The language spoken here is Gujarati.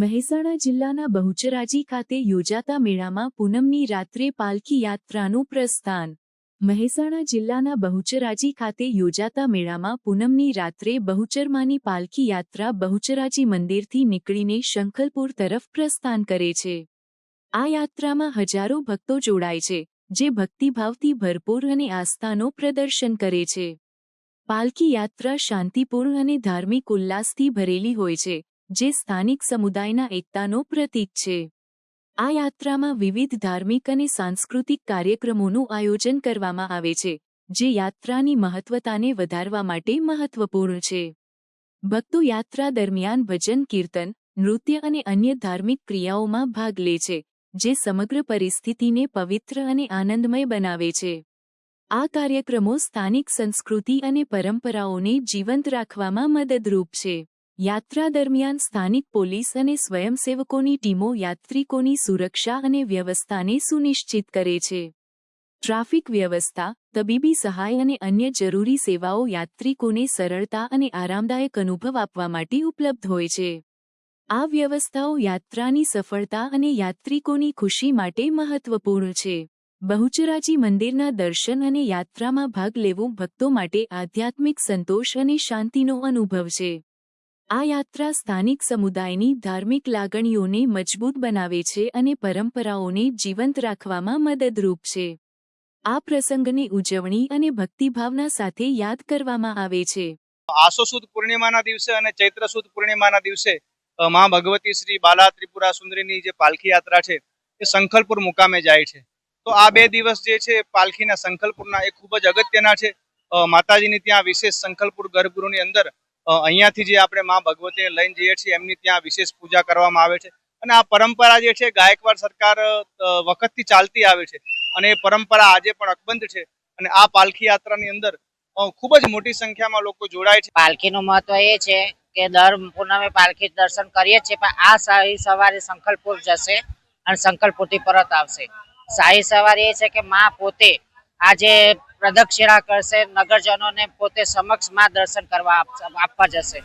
મહેસાણા જિલ્લાના બહુચરાજી ખાતે યોજાતા મેળામાં પૂનમની રાત્રે પાલખી યાત્રાનું પ્રસ્થાન। મહેસાણા જિલ્લાના બહુચરાજી ખાતે યોજાતા મેળામાં પૂનમની રાત્રે બહુચરમાની પાલખી યાત્રા બહુચરાજી મંદિરથી નીકળીને શંખલપુર તરફ પ્રસ્થાન કરે છે। આ યાત્રામાં હજારો ભક્તો જોડાય છે, જે ભક્તિભાવથી ભરપૂર અને આસ્થાનો પ્રદર્શન કરે છે। પાલખી યાત્રા શાંતિપૂર્ણ અને ધાર્મિક ઉલ્લાસથી ભરેલી હોય છે, જે સ્થાનિક સમુદાયના એકતાનો પ્રતીક છે। આ યાત્રામાં વિવિધ ધાર્મિક અને સાંસ્કૃતિક કાર્યક્રમોનું આયોજન કરવામાં આવે છે, જે યાત્રાની મહત્વતાને વધારવા માટે મહત્વપૂર્ણ છે। ભક્તો યાત્રા દરમિયાન ભજન, કીર્તન, નૃત્ય અને અન્ય ધાર્મિક ક્રિયાઓમાં ભાગ લે છે, જે સમગ્ર પરિસ્થિતિને પવિત્ર અને આનંદમય બનાવે છે। આ કાર્યક્રમો સ્થાનિક સંસ્કૃતિ અને પરંપરાઓને જીવંત રાખવામાં મદદરૂપ છે। યાત્રા દરમિયાન સ્થાનિક પોલીસ અને સ્વયંસેવકોની ટીમો યાત્રિકોની સુરક્ષા અને વ્યવસ્થાને સુનિશ્ચિત કરે છે। ટ્રાફિક વ્યવસ્થા, તબીબી સહાય અને અન્ય જરૂરી સેવાઓ યાત્રિકોને સરળતા અને આરામદાયક અનુભવ આપવા માટે ઉપલબ્ધ હોય છે। આ વ્યવસ્થાઓ યાત્રાની સફળતા અને યાત્રિકોની ખુશી માટે મહત્વપૂર્ણ છે। બહુચરાજી મંદિરના દર્શન અને યાત્રામાં ભાગ લેવું ભક્તો માટે આધ્યાત્મિક સંતોષ અને શાંતિનો અનુભવ છે। આ યાત્રા સ્થાનિક સમુદાયની ધાર્મિક લાગણીઓને મજબૂત બનાવે છે અને પરંપરાઓને જીવંત રાખવામાં મદદરૂપ છે। આ પ્રસંગની ઉજવણી અને ભક્તિભાવના સાથે યાદ કરવામાં આવે છે। આસો સુદ પૂર્ણિમાના દિવસે અને ચૈત્ર સુદ પૂર્ણિમાના દિવસે મા ભગવતી શ્રી બાલા ત્રિપુરા સુંદરીની જે પાલખી યાત્રા છે એ શંખલપુર મુકામે જાય છે। તો આ બે દિવસ જે છે પાલખીના શંખલપુરના એ ખૂબ જ અગત્યના છે। માતાજીની ત્યાં વિશેષ શંખલપુર ગર્ભગૃહની અંદર અહીંયાથી જે આપણે મા ભગવતીને લઈને જઈએ છીએ એમની ત્યાં વિશેષ પૂજા કરવામાં આવે છે। અને આ પરંપરા જે છે ગાયકવાડ સરકાર વખતથી ચાલતી આવે છે અને એ પરંપરા આજે પણ અકબંધ છે। અને આ પાલખી યાત્રાની અંદર ખૂબ જ મોટી સંખ્યામાં લોકો જોડાય છે। પાલખીનું મહત્વ એ છે કે દર પૂનમે પાલખી દર્શન કરીએ છીએ, પણ આ શાહી સવારે શંખલપુર જશે અને શંખલપુરથી પરત આવશે। શાહી સવારી એ છે કે માં પોતે આજે પ્રદક્ષિણા કરશે, નગરજનોને પોતે સમક્ષ માં દર્શન કરવા આપવા જશે।